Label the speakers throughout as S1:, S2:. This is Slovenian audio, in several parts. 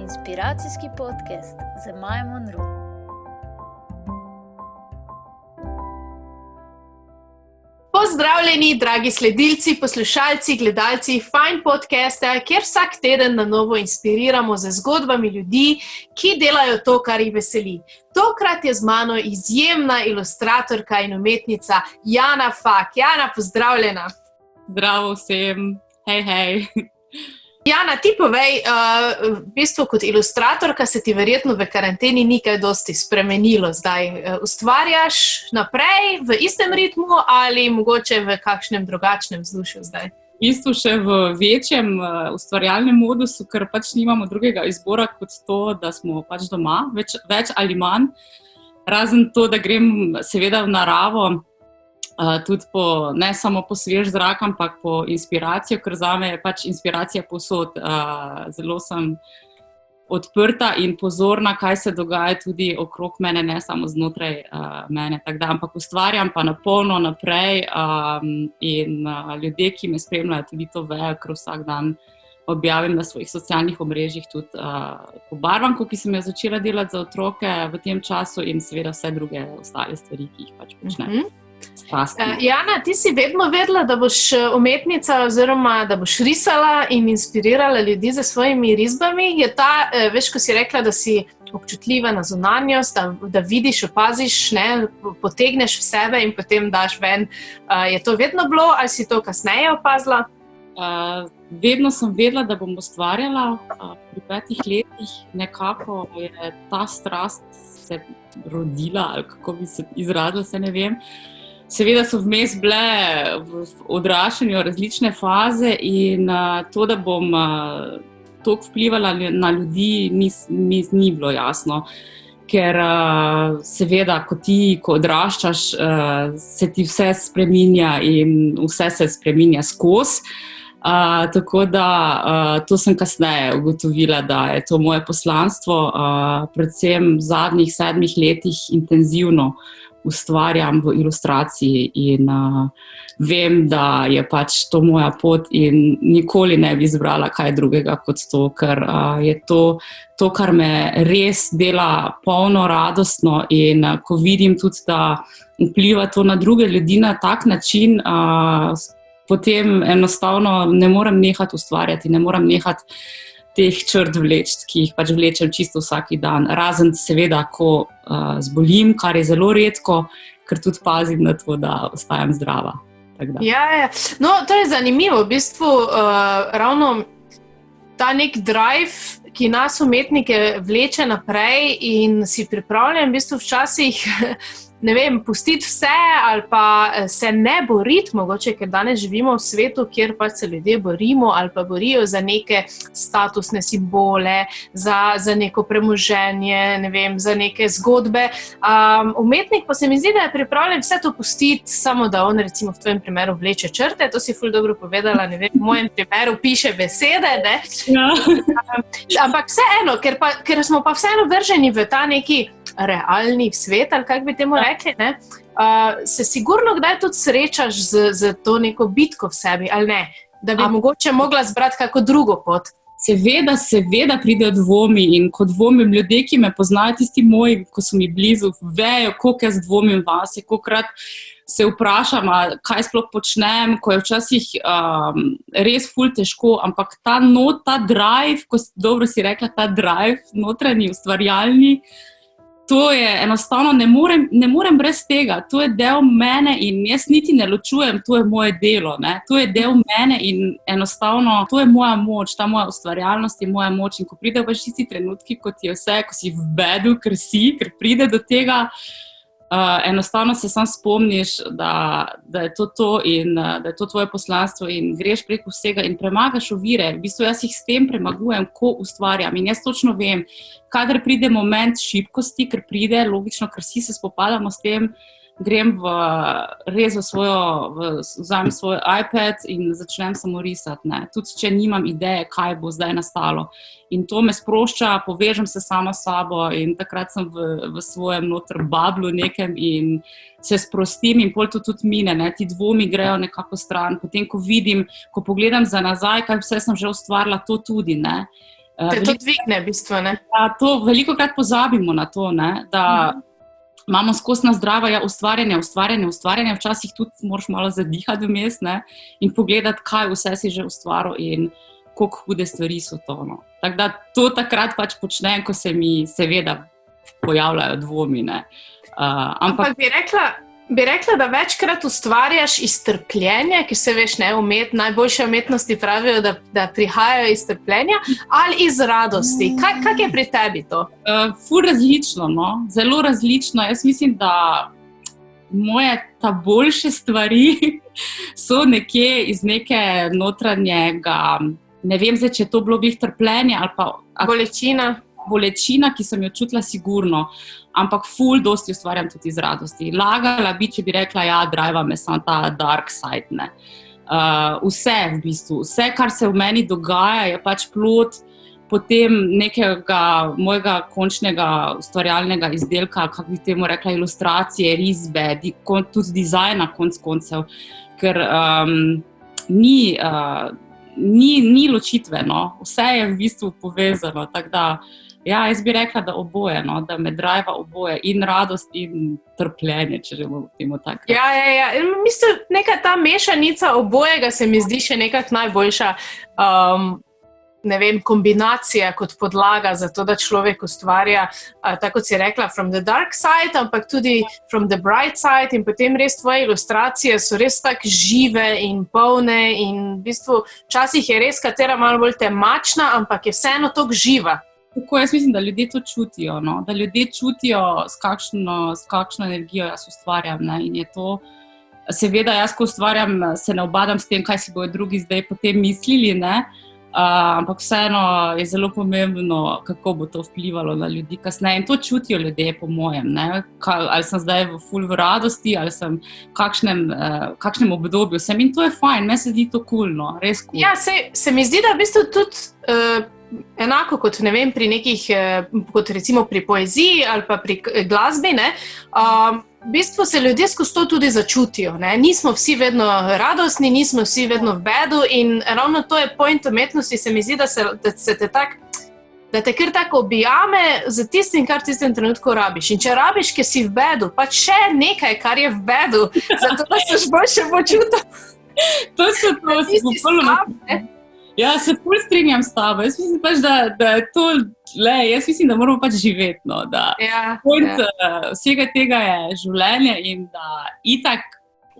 S1: Inspiracijski podcast za Majo Monroe.
S2: Pozdravljeni, dragi sledilci, poslušalci, gledalci Fine podcasta, kjer vsak teden na novo inspiriramo z zgodbami ljudi, ki delajo to, kar jih veseli. Tokrat je z mano izjemna ilustratorka in umetnica Jana Fak. Jana, pozdravljena.
S3: Zdravo vsem, hej.
S2: Jana, ti povej, v bistvu kot ilustratorka se ti verjetno v karanteni ni kaj dosti spremenilo zdaj. Ustvarjaš naprej v istem ritmu ali mogoče v kakšnem drugačnem vzdušju zdaj?
S3: V bistvu še v večjem ustvarjalnem modusu, ker pač nimamo drugega izbora kot to, da smo pač doma, več ali manj. Razen to, da grem seveda v naravo, tudi ne samo po svež zrak, ampak po inspiracijo, ker zame je pač inspiracija povsod. Zelo sem odprta in pozorna, kaj se dogaja tudi okrog mene, ne samo znotraj mene. Ampak ustvarjam pa napolno naprej in ljudje, ki me spremljajo, tudi to vejo, ker vsak dan objavim na svojih socialnih omrežjih tudi pobarvanko, ki sem jo začela delati za otroke v tem času in seveda vse druge ostale stvari, ki jih pač počnem.
S2: Jana, ti si vedno vedela, da boš umetnica oziroma da boš risala in inspirirala ljudi z svojimi risbami. Je ta, veš, ko si rekla, da si občutljiva na zunanjost, da vidiš, opaziš, potegneš v sebe in potem daš ven. Je to vedno bilo ali si to kasneje opazila?
S3: Vedno sem vedela, da bom ustvarjala. Pri 5 letih nekako je ta strast se rodila, ali kako bi se izrazila, se ne vem. Seveda so vmes bile v odraščanju različne faze in to, da bom toliko vplivala na ljudi, mi ni bilo jasno. Ker seveda, ko odraščaš, se ti vse spreminja in vse se spreminja skozi. Tako da to sem kasneje ugotovila, da je to moje poslanstvo. Predvsem v zadnjih 7 letih intenzivno ustvarjam v ilustraciji in vem, da je pač to moja pot in nikoli ne bi izbrala kaj drugega kot to, ker je to, kar me res dela polno radostno in ko vidim tudi, da vpliva to na druge ljudi na tak način, potem enostavno ne morem nehati ustvarjati, ne morem nehati teh črt vleči, ki jih pač vlečem čisto vsak dan. Razen seveda, ko zbolim, kar je zelo redko, ker tudi pazim na to, da ostajam zdrava.
S2: Ja. No, to je zanimivo. V bistvu ravno ta nek drive, ki nas umetnike vleče naprej in si pripravljam v bistvu včasih ne vem, pustiti vse ali pa se ne boriti, mogoče, ker danes živimo v svetu, kjer pač se ljudje borimo ali pa borijo za neke statusne simbole, za neko premoženje, ne vem, za neke zgodbe. Umetnik pa se mi zdi, da je pripravljen vse to pustiti, samo da on recimo v tvojem primeru vleče črte, to si ful dobro povedala, ne vem, v mojem primeru piše besede, ne?
S3: Ja.
S2: Ampak vseeno, ker smo pa vseeno vrženi v ta neki realni svet, ali kako bi temu rekli, ne? Se sigurno kdaj tudi srečaš z to neko bitko v sebi, ali ne? Da bi mogoče mogla zbrati kako drugo pot.
S3: Seveda pridejo dvomi in ko dvomim ljudje, ki me poznajo, tisti moji, ko so mi blizu, vejo, koliko jaz dvomim vase, kolikokrat se vprašam, kaj sploh počnem, ko je včasih res ful težko, ampak ta drive, dobro si rekla, ta drive, notranji, ustvarjalni, to je enostavno, ne morem brez tega, to je del mene in jaz niti ne ločujem, to je moje delo, ne? To je del mene in enostavno, to je moja moč, ta moja ustvarjalnost je moja moč in ko pride pač tisti trenutki, ko ti je vse, ko si v bedu, ker pride do tega, enostavno se sam spomniš, da je to in da je to tvoje poslanstvo in greš preko vsega in premagaš ovire. V bistvu jaz jih s tem premagujem, ko ustvarjam in jaz točno vem, kadar pride moment šibkosti, ker pride, logično, ker vsi se spopadamo s tem, grem vzamem svoj iPad in začnem samo risati, ne. Tudi če nimam ideje, kaj bo zdaj nastalo. In to me sprošča, povežem se sama s sabo in takrat sem v svojem noter bablu nekem in se sprostim in pol to tudi mine, ne. Ti dvomi grejo nekako stran. Potem, ko vidim, ko pogledam za nazaj, kaj vse sem že ustvarila, to tudi, ne.
S2: Te to dvigne, v bistvu, ne?
S3: To veliko krat pozabimo na to, ne, da imamo skozi nas zdrava ustvarjanje, včasih tudi moraš malo zadihati vmes, ne, in pogledati, kaj vse si že ustvaril in koliko hude stvari so to. No. Tako da to takrat pač počnem, ko se mi seveda pojavljajo dvomi. Ne. Ampak
S2: bi rekla, da večkrat ustvarjaš iz trpljenja, ker se veš, ne, najboljše umetnosti pravijo, da prihajajo iz trpljenja, ali iz radosti. Kaj je pri tebi to?
S3: Ful različno, no? Zelo različno. Jaz mislim, da moje ta boljše stvari so nekje iz neke notranjega, ne vem zdaj, če je to bilo glih trpljenje ali pa bolečina, ki sem jo čutila sigurno, ampak ful dosti ustvarjam tudi iz radosti. Lagala bi, če bi rekla, ja, driva me samo ta dark side, ne. Vse v bistvu, vse, kar se v meni dogaja, je pač plod potem nekega mojega končnega ustvarjalnega izdelka, kako bi temu rekla, ilustracije, risbe, tudi dizajna konc koncev, ker ni ločitve, no. Vse je v bistvu povezano, tako da ja, jaz bi rekla, da oboje, no, da me driva oboje, in radost in trpljenje, če že bomo temu tako.
S2: Ja. Mislim, neka ta mešanica obojega se mi zdi še nekako najboljša, ne vem, kombinacija kot podlaga za to, da človek ustvarja, tako kot si rekla, from the dark side, ampak tudi from the bright side, in potem res tvoje ilustracije so res tako žive in polne in v bistvu včasih je res katera malo bolj temačna, ampak je vseeno toliko živa.
S3: Tako, jaz mislim, da ljudje to čutijo, no? Da ljudje čutijo, s kakšno energijo jaz ustvarjam, ne? In je to, seveda jaz, ko ustvarjam, se ne obadam s tem, kaj si bojo drugi zdaj potem mislili, ne? Ampak vseeno je zelo pomembno, kako bo to vplivalo na ljudi kasneje. In to čutijo ljudje, po mojem, ne? Ali sem zdaj ful v radosti, ali sem v kakšnem obdobju sem, in to je fajn, meni se zdi to cool, no? Res cool.
S2: Ja, se mi zdi, da v bistvu tudi enako kot, ne vem, pri nekih, kot recimo pri poeziji ali pa pri glasbi, ne, v bistvu se ljudje skozi to tudi začutijo, ne. Nismo vsi vedno radostni, nismo vsi vedno v bedu in ravno to je point umetnosti, se mi zdi, da te kar tako objame za tistim, kar v tistem trenutku rabiš. In če rabiš, ker si v bedu, pa še nekaj, kar je v bedu, zato da se boljše počutil.
S3: To se popolnoma... Ja, se ful strinjam s tabo. Jaz mislim pač, da je to, jaz mislim, da moramo pač živeti, no, da point vsega tega je življenje in da itak,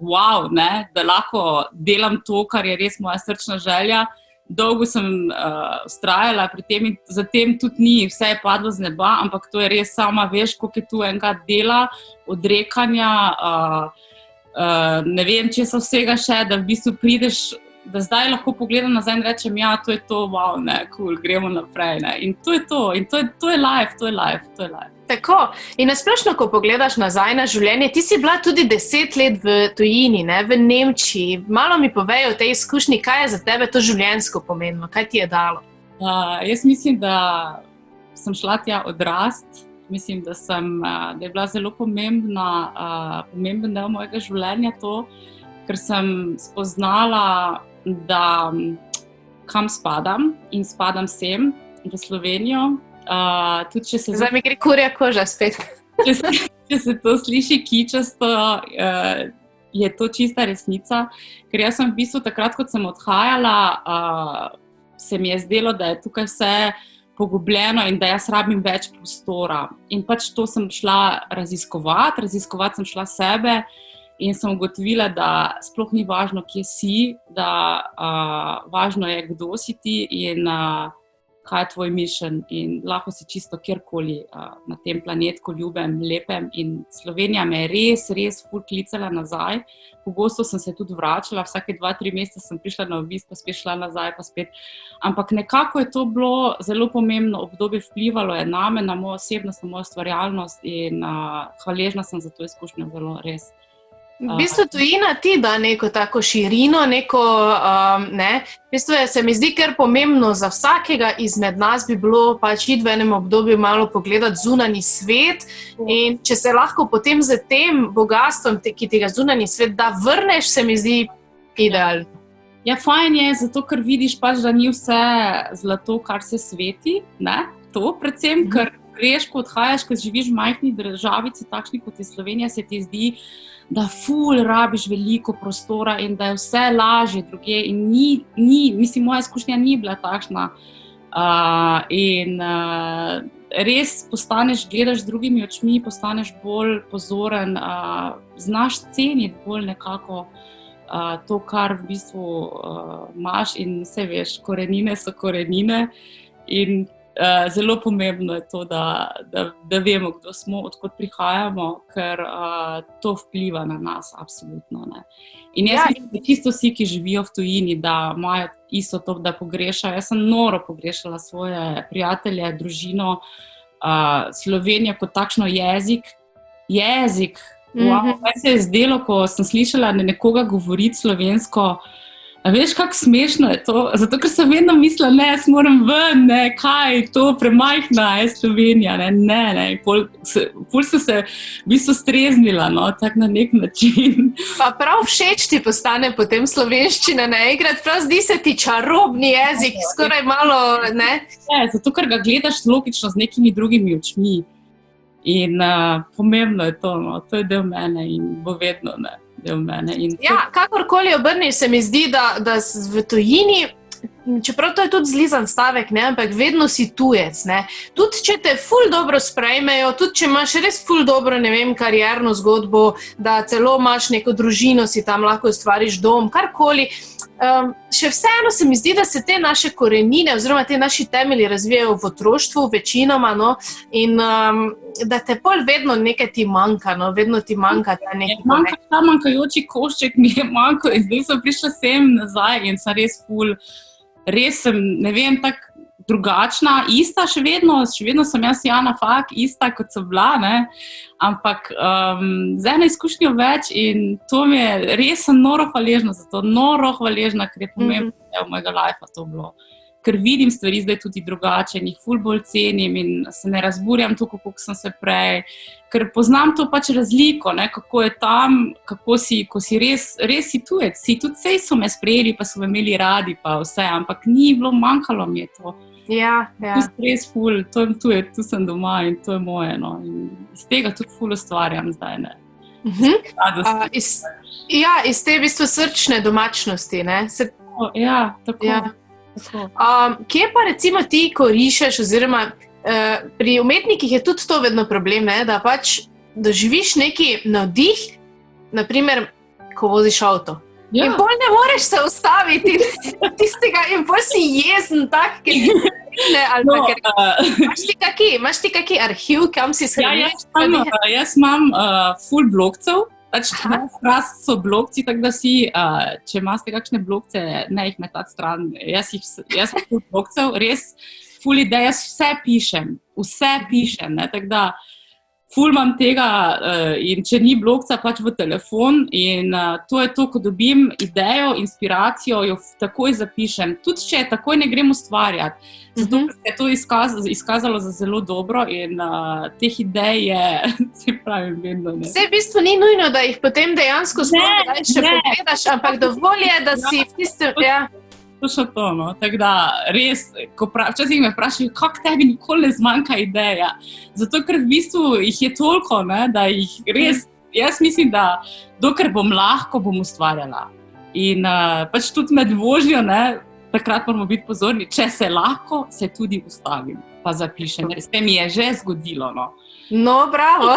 S3: wow, ne, da lahko delam to, kar je res moja srčna želja. Dolgo sem vztrajala pri tem in zatem tudi ni, vse je padlo z neba, ampak to je res sama, veš, koliko je tu enega dela, odrekanja, ne vem, če so vsega še, da v bistvu prideš, da zdaj lahko pogledam nazaj in rečem, ja, to je to, wow, ne, cool, gremo naprej, ne. In to je to, in to je life.
S2: Tako, in nasplošno, ko pogledaš nazaj na življenje, ti si bila tudi 10 let v tujini, ne, v Nemčiji. Malo mi povej o tej izkušnji, kaj je za tebe to življenjsko pomembno, kaj ti je dalo?
S3: Jaz mislim, da sem šla tja odrast, mislim, da je bila zelo pomemben del mojega življenja to, ker sem spoznala, da kam spadam in spadam sem v Slovenijo. Zdaj
S2: mi gre kurja koža spet.
S3: Če se to sliši kičasto, je to čista resnica, ker jaz sem v bistvu takrat, kot sem odhajala, se mi je zdelo, da je tukaj vse pogubljeno in da jaz rabim več prostora. In pač to sem šla raziskovati sem šla sebe, in sem ugotovila, da sploh ni važno, kje si, da važno je, kdo si ti in kaj je tvoj mission. In lahko si čisto kjerkoli na tem planetku ljubem, lepem. In Slovenija me je res ful klicala nazaj. Pogosto sem se tudi vračala, vsake 2-3 mesece sem prišla na obisk, pa spet šla nazaj, pa spet. Ampak nekako je to bilo zelo pomembno obdobje, vplivalo je name, na mojo osebnost, na mojo ustvarjalnost in hvaležna sem za to izkušnjo, zelo res.
S2: V bistvu tujina ti da neko tako širino, v bistvu se mi zdi kar pomembno za vsakega izmed nas bi bilo pač iti v enem obdobju malo pogledati zunanji svet in če se lahko potem z tem bogastvom, ki ti ga zunanji svet da, vrneš, se mi zdi idealno.
S3: Ja, fajn je, zato ker vidiš pač, da ni vse zlato, kar se sveti, ne? To predvsem, ker greš, ko odhajaš, ko živiš v majhni državici, takšni kot je Slovenija, se ti zdi, da ful rabiš veliko prostora in da je vse lažje drugje in mislim, moja izkušnja ni bila takšna. Res postaneš, gledaš z drugimi očmi, postaneš bolj pozoren, znaš ceniti bolj nekako to, kar v bistvu imaš in vse veš, korenine so korenine in zelo pomembno je to, da vemo, kdo smo, odkot prihajamo, ker to vpliva na nas absolutno. Ne. In jaz mislim, da čisto vsi, ki živijo v tujini, da imajo isto to, da pogrešajo. Jaz sem noro pogrešala svoje prijatelje, družino, Slovenijo kot takšno jezik. Wow, kaj se je zdelo, ko sem slišala nekoga govoriti slovensko, a veš, kako smešno je to, zato ker sem vedno mislila, ne, jaz moram ven, ne, kaj, to premajhna je Slovenija, ne, pol sem se v bistvu streznila, no, tak na nek način.
S2: Pa prav všeč ti postane potem slovenščina naenkrat, prav zdi se ti čarobni jezik, skoraj malo, ne?
S3: Ne, zato ker ga gledaš logično z nekimi drugimi očmi. In pomembno je to, no, to je del mene in bo vedno del mene.
S2: Ja, kakorkoli obrniš, se mi zdi, da v tujini, čeprav to je tudi zlizan stavek, ne, ampak vedno si tujec, ne. Tudi če te ful dobro sprejmejo, tudi če imaš res ful dobro, ne vem, karierno zgodbo, da celo imaš neko družino, si tam lahko ustvariš dom, karkoli, še vseeno se mi zdi, da se te naše korenine oziroma te naši temelji razvijajo v otroštvu večinoma, no, in da te pol vedno nekaj ti manjka, no, vedno ti manjka ta neki
S3: manjka ta manjkajoči košček mi je manjkal in zdaj sem prišla sem nazaj in sem res sem, ne vem, tako drugačna, ista še vedno sem jaz Jana Fak, ista kot sem bila, ne, ampak z eno izkušnjo več in to mi je res noro hvaležna za to, ker je pomembno del mojega lifea to bilo. Ker vidim stvari zdaj tudi drugače in jih ful bolj cenim in se ne razburjam toliko, koliko sem se prej, ker poznam to pač razliko, ne, kako je tam, ko si res si tujec, tudi sej so me sprejeli, pa so me imeli radi, pa vse, ampak ni bilo, manjkalo mi je to.
S2: Ja.
S3: Tu sem res ful, tu sem doma in to je moje, no, in iz tega tudi ful ustvarjam zdaj, ne.
S2: Iz te v bistvu srčne domačnosti, ne?
S3: Ja, tako.
S2: Ja. Kje pa recimo ti, ko rišeš, oziroma pri umetnikih je tudi to vedno problem, ne? Da pač doživiš neki navdih, naprimer, ko voziš avto. Ja. In pol ne moreš se ustaviti tistega in pol si jezen tak, imaš ti kaki arhiv, kam si shraniš?
S3: Jaz imam ful blokcev. Rast so blokci, tako da si, če imate kakšne blokce, ne jih metati stran. Jaz sem ful blokcev, res ful ideja, jaz vse pišem, ne, tako da ful imam tega in če ni blokca, pač v telefon in to je to, ko dobim idejo, inspiracijo, jo takoj zapišem, tudi če takoj ne grem ustvarjati. Zato se je to izkazalo za zelo dobro in teh idej je, se pravim, vedno ne.
S2: Vse v bistvu ni nujno, da jih potem dejansko sploh še pogledaš, ampak dovolj je, da si v tistem, ja.
S3: Točno to, no, tako da res, včasih me vprašajo, kako tebi nikoli ne zmanjka ideja, zato ker v bistvu jih je toliko, ne, da jih res, jaz mislim, da dokler bom lahko, bom ustvarjala. In pač tudi med vožnjo, ne, takrat moramo biti pozorni, če se lahko, se tudi ustavim, pa zapišem, res se mi je že zgodilo, no.
S2: No, bravo!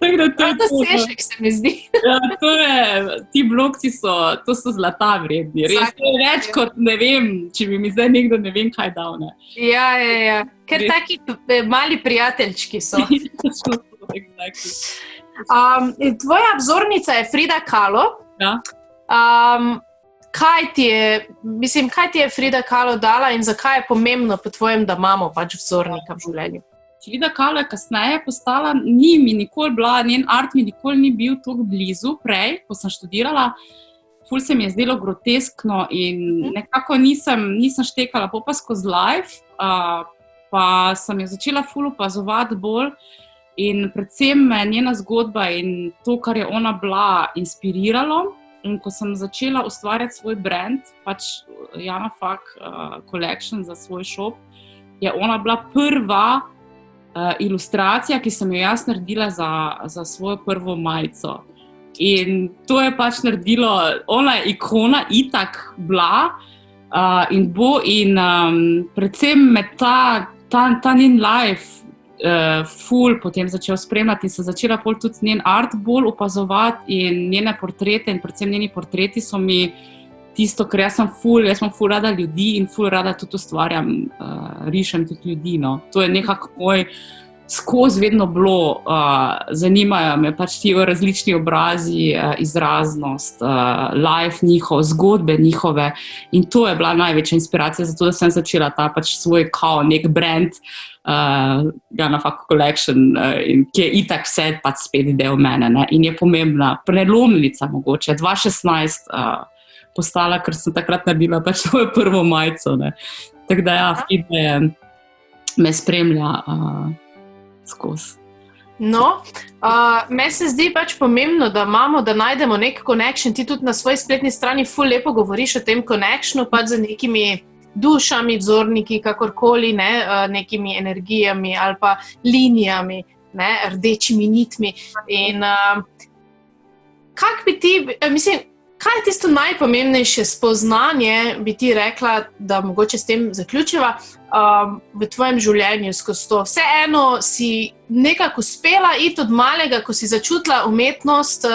S3: Tako da to je
S2: dosežek, se mi zdi.
S3: Ja, ti blokci so zlata vredni. Res je več kot, ne vem, če bi mi zdaj nekdo ne vem kaj dal, ne.
S2: Ja. Ker taki mali prijateljčki so.
S3: Exactly.
S2: Tvoja vzornica je Frida Kahlo.
S3: Ja.
S2: Kaj ti je Frida Kahlo dala in zakaj je pomembno po tvojem, da imamo pač vzornika v življenju?
S3: Frida Kahlo je kasneje postala, ni mi nikoli bila, njen art mi nikoli ni bil tako blizu prej, ko sem študirala. Ful se mi je zdelo groteskno in nekako nisem štekala, pa skozi live, pa sem jo začela ful opazovati bolj in predvsem me njena zgodba in to, kar je ona bila, inspiriralo In ko sem začela ustvarjati svoj brand, pač Jana Fak Collection za svoj shop, je ona bila prva ilustracija, ki sem jo jaz naredila za svojo prvo majico. In to je pač naredilo, ona je ikona itak bila in bo in predvsem me ta njen life ful potem začel spremljati in sem začela pol tudi njen art bolj opazovati in njene portrete in predvsem njeni portreti so mi tisto, ker jaz sem ful rada ljudi in ful rada tudi ustvarjam, rišem tudi ljudi, no. To je nekako moj skozi vedno bilo, zanimajo me pač ti različni obrazi, izraznost, life njihov, zgodbe njihove in to je bila največja inspiracija za to, da sem začela ta pač svoj nek brand, Jana Fak Collection, ki je itak vse pač spet del mene, ne, in je pomembna prelomnica mogoče, 2016 postala, ker sem takrat naredila pač svojo prvo majico, ne. Tako da ja, feedback me spremlja skozi.
S2: No, meni se zdi pač pomembno, da najdemo nek connection. Ti tudi na svoji spletni strani ful lepo govoriš o tem connectionu, pač z nekimi dušami, vzorniki, kakorkoli, ne, nekimi energijami ali pa linijami, ne, rdečimi nitmi. In kaj je tisto najpomembnejše spoznanje, bi ti rekla, da mogoče s tem zaključiva, v tvojem življenju skozi to? Vseeno si nekako uspela iti od malega, ko si začutila umetnost,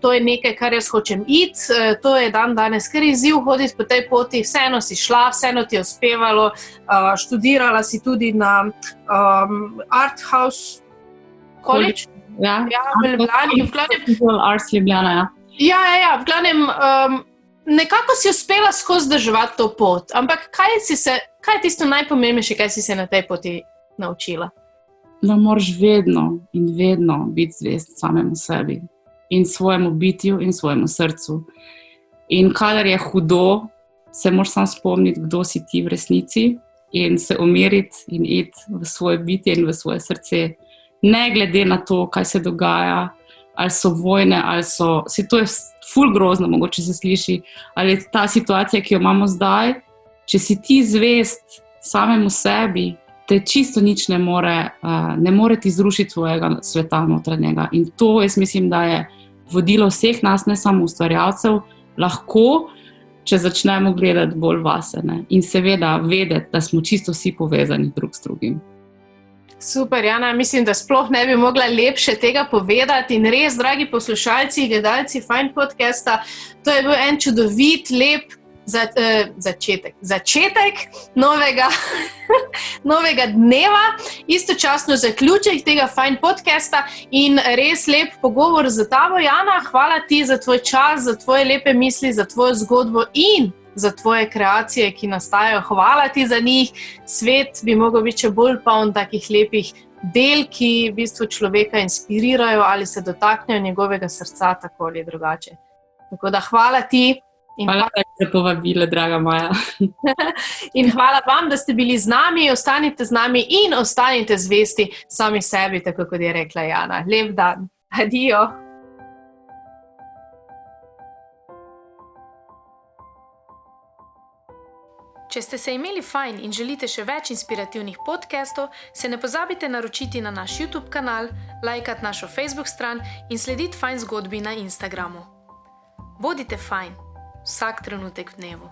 S2: to je nekaj, kar jaz hočem iti, to je danes kar izziv hoditi po tej poti, vseeno si šla, vseeno ti je uspevalo, študirala si tudi na Art House College.
S3: Ja,
S2: v Ljubljani.
S3: Arts Ljubljana, ja.
S2: Ja, v glavnem, nekako si uspela skozi držati to pot, ampak kaj je tisto najpomembnejše, kaj si se na tej poti naučila?
S3: Da moraš vedno in vedno biti zvest samemu sebi in svojemu bitju in svojemu srcu. In kadar je hudo, se moraš samo spomniti, kdo si ti v resnici in se umiriti in iti v svoje bitje in v svoje srce, ne glede na to, kaj se dogaja, ali so vojne, ali so, to je ful grozno, mogoče se sliši, ali je ta situacija, ki jo imamo zdaj, če si ti zvest samemu sebi, te čisto nič ne more ti zrušiti svojega sveta notranjega. In to jaz mislim, da je vodilo vseh nas, ne samo ustvarjalcev, lahko, če začnemo gledati bolj vase, ne? In seveda vedeti, da smo čisto vsi povezani drug s drugim.
S2: Super, Jana, mislim, da sploh ne bi mogla lepše tega povedati in res, dragi poslušalci, gledalci Fine podcasta, to je bil en čudovit, lep začetek novega dneva, istočasno zaključek tega Fine podcasta in res lep pogovor za tabo, Jana. Hvala ti za tvoj čas, za tvoje lepe misli, za tvojo zgodbo in za tvoje kreacije, ki nastajajo. Hvala ti za njih. Svet bi mogel biti še bolj poln takih lepih del, ki v bistvu človeka inspirirajo ali se dotaknejo njegovega srca tako ali drugače. Tako da hvala ti.
S3: Hvala za povabilo, draga Maja.
S2: In hvala vam, da ste bili z nami, ostanite z nami in ostanite zvesti sami sebi, tako kot je rekla Jana. Lep dan. Adijo. Če ste se imeli fajn in želite še več inspirativnih podcastov, se ne pozabite naročiti na naš YouTube kanal, lajkati našo Facebook stran in slediti Fajn zgodbi na Instagramu. Bodite fajn, vsak trenutek v dnevu.